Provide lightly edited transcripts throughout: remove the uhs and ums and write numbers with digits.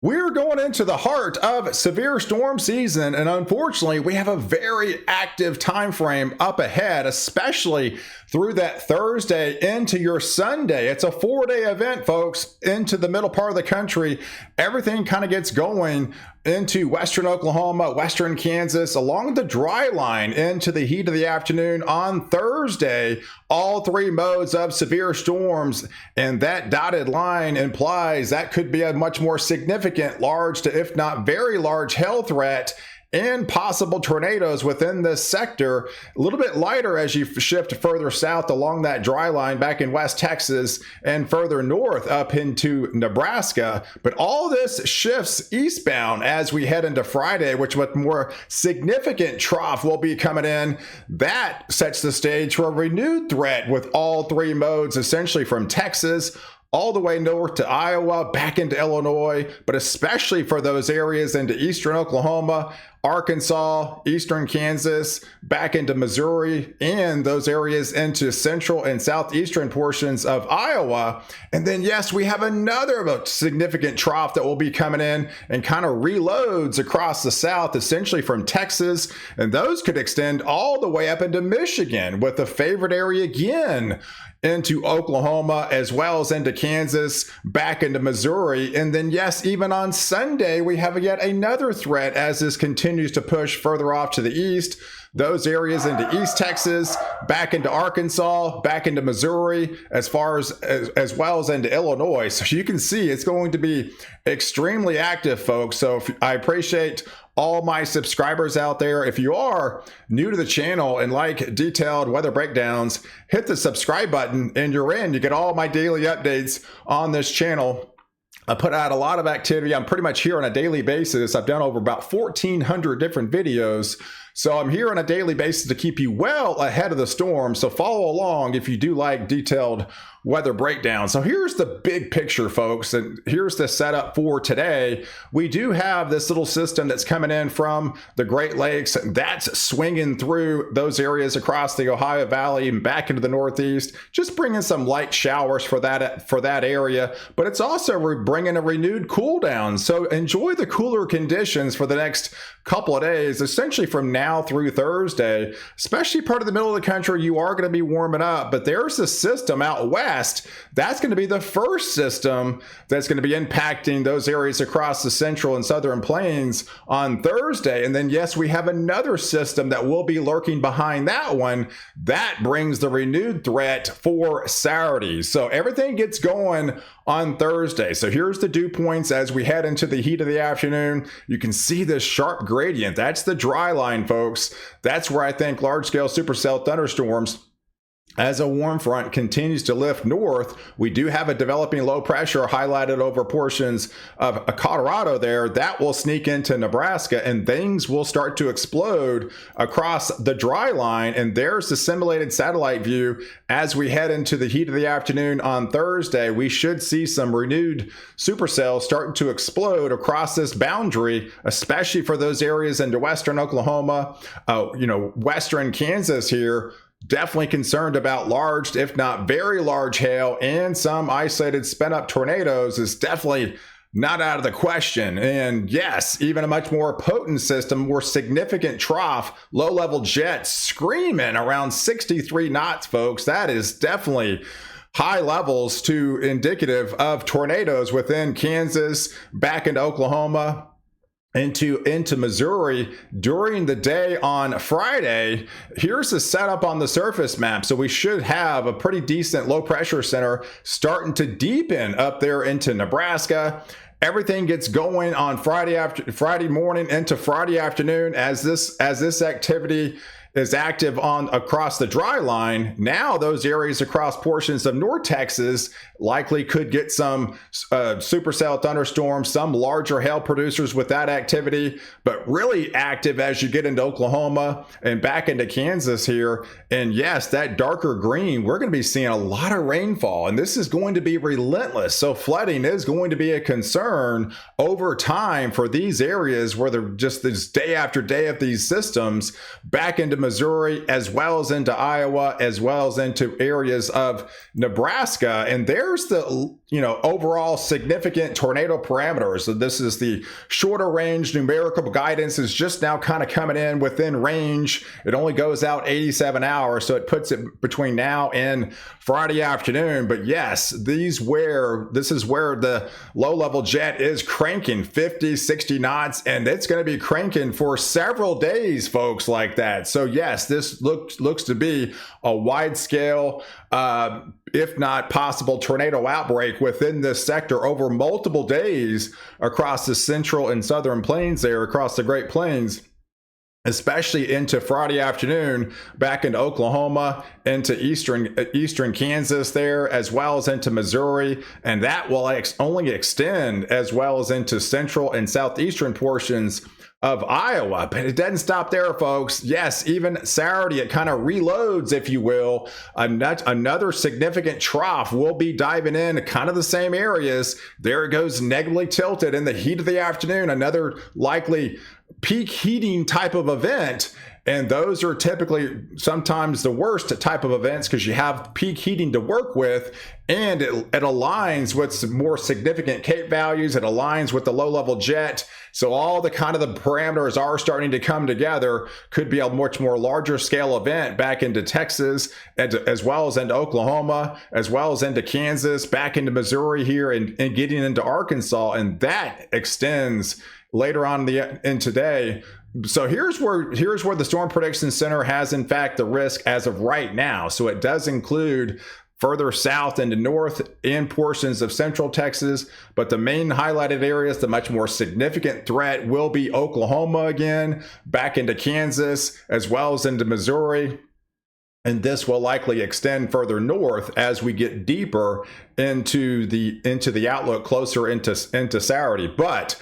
We're going into the heart of severe storm season, and unfortunately, we have a very active time frame up ahead, especially through that Thursday into your Sunday. It's a 4-day event, folks, into the middle part of the country. Everything kind of gets going into western Oklahoma, western Kansas, along the dry line into the heat of the afternoon on Thursday. All three modes of severe storms, and that dotted line implies that could be a much more significant, large to if not very large hail threat and possible tornadoes within this sector. A little bit lighter as you shift further south along that dry line back in West Texas and further north up into Nebraska. But all this shifts eastbound as we head into Friday, which with more significant trough will be coming in. That sets the stage for a renewed threat with all three modes, essentially from Texas all the way north to Iowa, back into Illinois, but especially for those areas into eastern Oklahoma, Arkansas, eastern Kansas, back into Missouri, and those areas into central and southeastern portions of Iowa. And then, yes, we have another significant trough that will be coming in and kind of reloads across the south, essentially from Texas. And those could extend all the way up into Michigan, with a favorite area again into Oklahoma, as well as into Kansas, back into Missouri. And then, yes, even on Sunday, we have yet another threat as this continues to push further off to the east. Those areas into East Texas, back into Arkansas, back into Missouri, as well as into Illinois. So you can see it's going to be extremely active, folks. So I appreciate all my subscribers out there. If you are new to the channel and like detailed weather breakdowns, hit the subscribe button and you're in. You get all my daily updates on this channel. I put out a lot of activity. I'm pretty much here on a daily basis. I've done over about 1,400 different videos. So I'm here on a daily basis to keep you well ahead of the storm. So follow along if you do like detailed weather breakdown. So here's the big picture, folks, and here's the setup for today. We do have this little system that's coming in from the Great Lakes that's swinging through those areas across the Ohio Valley and back into the Northeast, just bringing some light showers for that area. But it's also bringing a renewed cool down. So enjoy the cooler conditions for the next couple of days, essentially from now through Thursday. Especially part of the middle of the country, you are going to be warming up, but there's a system out west that's going to be the first system that's going to be impacting those areas across the central and southern plains on Thursday. And then, yes, we have another system that will be lurking behind that one. That brings the renewed threat for Saturday. So everything gets going on Thursday. So here's the dew points as we head into the heat of the afternoon. You can see this sharp gradient. That's the dry line, folks. That's where I think large-scale supercell thunderstorms, as a warm front continues to lift north, we do have a developing low pressure highlighted over portions of Colorado there. That will sneak into Nebraska and things will start to explode across the dry line. And there's the simulated satellite view as we head into the heat of the afternoon on Thursday. We should see some renewed supercells starting to explode across this boundary, especially for those areas into western Oklahoma, western Kansas here. Definitely concerned about large, if not very large hail, and some isolated spin up tornadoes is definitely not out of the question. And yes, even a much more potent system, more significant trough, low level jets screaming around 63 knots, folks. That is definitely high levels to indicative of tornadoes within Kansas, back into Oklahoma, into Missouri during the day on Friday. Here's the setup on the surface map. So we should have a pretty decent low pressure center starting to deepen up there into Nebraska. Everything gets going on Friday morning into Friday afternoon as this activity is active across the dry line. Now those areas across portions of North Texas likely could get some supercell thunderstorms, some larger hail producers with that activity, but really active as you get into Oklahoma and back into Kansas here. And yes, that darker green, we're going to be seeing a lot of rainfall, and this is going to be relentless. So flooding is going to be a concern. concern over time for these areas where they're just this day after day of these systems back into Missouri, as well as into Iowa, as well as into areas of Nebraska. And there's the, overall significant tornado parameters. So this is the shorter range numerical guidance is just now kind of coming in within range. It only goes out 87 hours, so it puts it between now and Friday afternoon. But yes, this is where the low-level jet is cranking 50, 60 knots, and it's going to be cranking for several days, folks, like that. So yes, this looks to be a wide-scale, if not possible, tornado outbreak within this sector over multiple days across the central and southern plains there, across the Great Plains, especially into Friday afternoon, back into Oklahoma, into eastern Kansas there, as well as into Missouri. And that will only extend as well as into central and southeastern portions of Iowa. But it doesn't stop there, folks. Yes, even Saturday, it kind of reloads, if you will. Another significant trough will be diving in kind of the same areas. There it goes, negatively tilted in the heat of the afternoon. Another likely peak heating type of event. And those are typically sometimes the worst type of events because you have peak heating to work with, and it aligns with some more significant CAPE values. It aligns with the low-level jet. So all the kind of the parameters are starting to come together. Could be a much more larger scale event back into Texas, as well as into Oklahoma, as well as into Kansas, back into Missouri here, and getting into Arkansas. And that extends later on in today. So here's where the Storm Prediction Center has, in fact, the risk as of right now. So it does include further south into north and portions of central Texas, but the main highlighted areas, the much more significant threat will be Oklahoma again, back into Kansas, as well as into Missouri. And this will likely extend further north as we get deeper into the outlook, closer into Saturday. But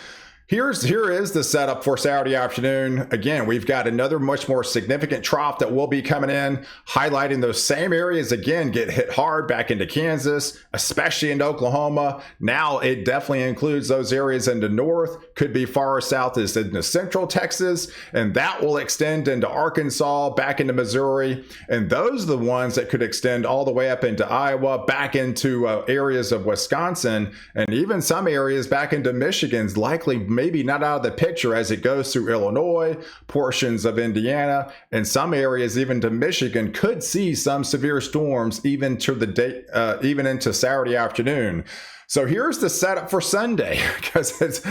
here is the setup for Saturday afternoon. Again, we've got another much more significant trough that will be coming in, highlighting those same areas again, get hit hard back into Kansas, especially into Oklahoma. Now it definitely includes those areas into north, could be far south as into central Texas, and that will extend into Arkansas, back into Missouri. And those are the ones that could extend all the way up into Iowa, back into areas of Wisconsin, and even some areas back into Michigan's likely maybe not out of the picture as it goes through Illinois, portions of Indiana, and some areas even to Michigan could see some severe storms even to the day, even into Saturday afternoon. So here's the setup for Sunday, because it's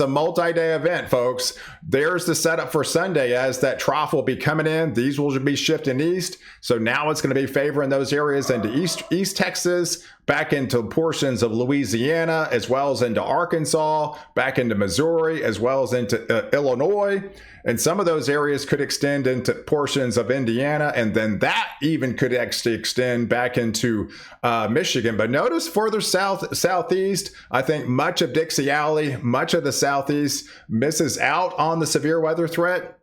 a multi-day event, folks. There's the setup for Sunday as that trough will be coming in. These will be shifting east. So now it's going to be favoring those areas into East Texas, back into portions of Louisiana, as well as into Arkansas, back into Missouri, as well as into Illinois. And some of those areas could extend into portions of Indiana, and then that even could actually extend back into Michigan. But notice further southeast, I think much of Dixie Alley, much of the southeast misses out on the severe weather threat.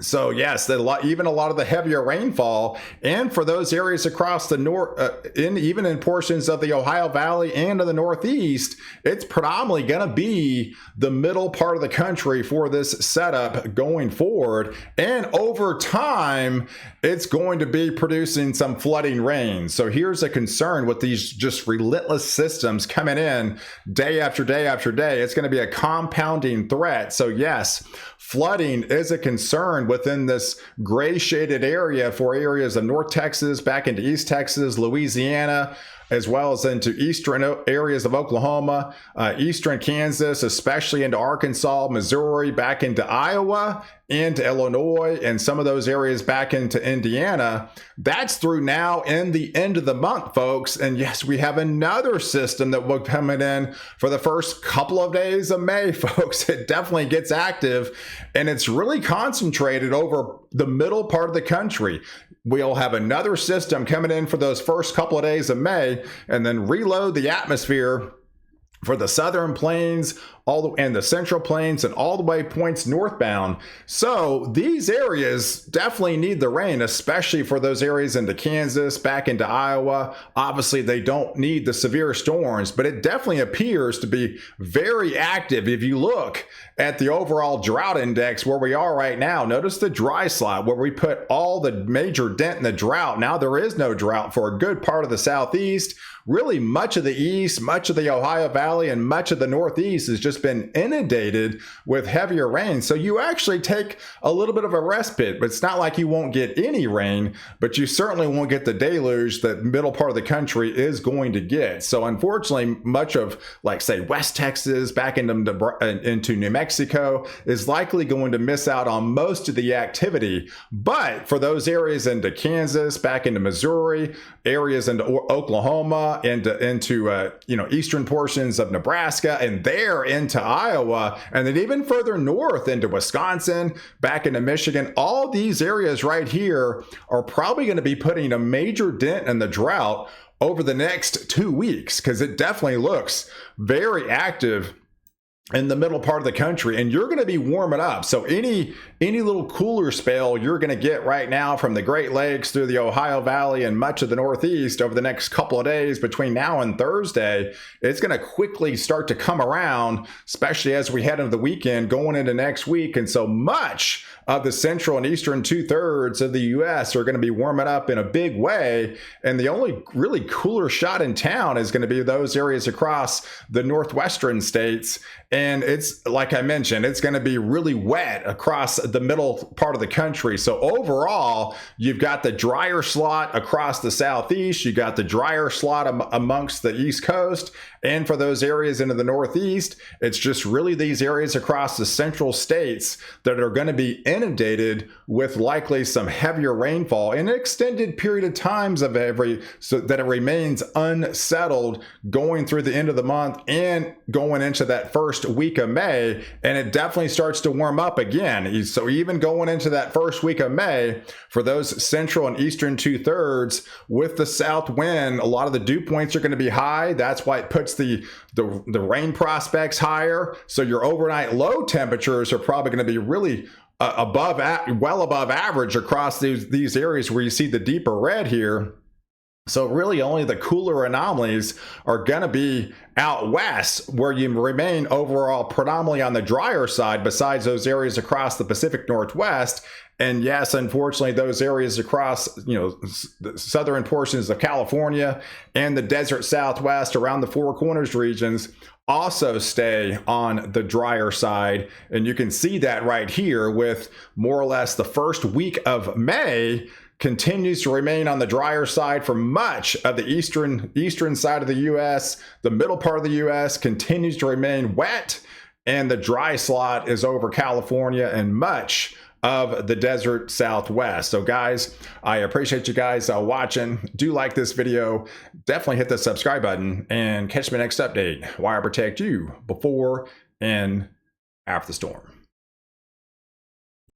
So yes, even a lot of the heavier rainfall, and for those areas across the north, even in portions of the Ohio Valley and of the Northeast, it's predominantly going to be the middle part of the country for this setup going forward. And over time, it's going to be producing some flooding rain. So here's a concern with these just relentless systems coming in day after day after day. It's going to be a compounding threat. So yes, flooding is a concern within this gray shaded area for areas of North Texas, back into East Texas, Louisiana, as well as into eastern areas of Oklahoma, eastern Kansas, especially into Arkansas, Missouri, back into Iowa, into Illinois, and some of those areas back into Indiana. That's through now and the end of the month, folks. And yes, we have another system that will be coming in for the first couple of days of May, folks. It definitely gets active, and it's really concentrated over the middle part of the country. We'll have another system coming in for those first couple of days of May, and then reload the atmosphere for the southern plains and the Central Plains and all the way points northbound. So these areas definitely need the rain, especially for those areas into Kansas, back into Iowa. Obviously, they don't need the severe storms, but it definitely appears to be very active. If you look at the overall drought index where we are right now, notice the dry slot where we put all the major dent in the drought. Now there is no drought for a good part of the southeast. Really, much of the east, much of the Ohio Valley, and much of the northeast has just been inundated with heavier rain. So you actually take a little bit of a respite, but it's not like you won't get any rain, but you certainly won't get the deluge that middle part of the country is going to get. So unfortunately, much of, like, say, West Texas, back into New Mexico, is likely going to miss out on most of the activity. But for those areas into Kansas, back into Missouri, areas into Oklahoma, into eastern portions of Nebraska, and there into Iowa, and then even further north into Wisconsin, back into Michigan, all these areas right here are probably going to be putting a major dent in the drought over the next 2 weeks, because it definitely looks very active in the middle part of the country, and you're going to be warming up. So any little cooler spell you're going to get right now from the Great Lakes through the Ohio Valley and much of the Northeast over the next couple of days between now and Thursday, it's going to quickly start to come around, especially as we head into the weekend going into next week. And so much of the central and eastern 2/3 of the U.S. are going to be warming up in a big way. And the only really cooler shot in town is going to be those areas across the northwestern states. And it's, like I mentioned, it's going to be really wet across the middle part of the country. So overall, you've got the drier slot across the southeast, you got the drier slot amongst the East Coast, and for those areas into the Northeast, it's just really these areas across the central states that are going to be inundated with likely some heavier rainfall in an extended period of times so that it remains unsettled going through the end of the month and going into that first week of May. And it definitely starts to warm up again. So even going into that first week of May, for those central and eastern 2/3 with the south wind, a lot of the dew points are going to be high. That's why it puts the rain prospects higher. So your overnight low temperatures are probably going to be really well above average across these areas where you see the deeper red here. So really only the cooler anomalies are going to be out west, where you remain overall predominantly on the drier side, besides those areas across the Pacific Northwest. And yes, unfortunately, those areas across, the southern portions of California and the desert Southwest around the Four Corners regions also stay on the drier side. And you can see that right here with more or less the first week of May continues to remain on the drier side for much of the eastern side of the U.S. The middle part of the U.S. continues to remain wet, and the dry slot is over California and much of the desert Southwest. So guys, I appreciate you guys watching. Do like this video, definitely hit the subscribe button, and catch me next update, where I protect you before and after the storm.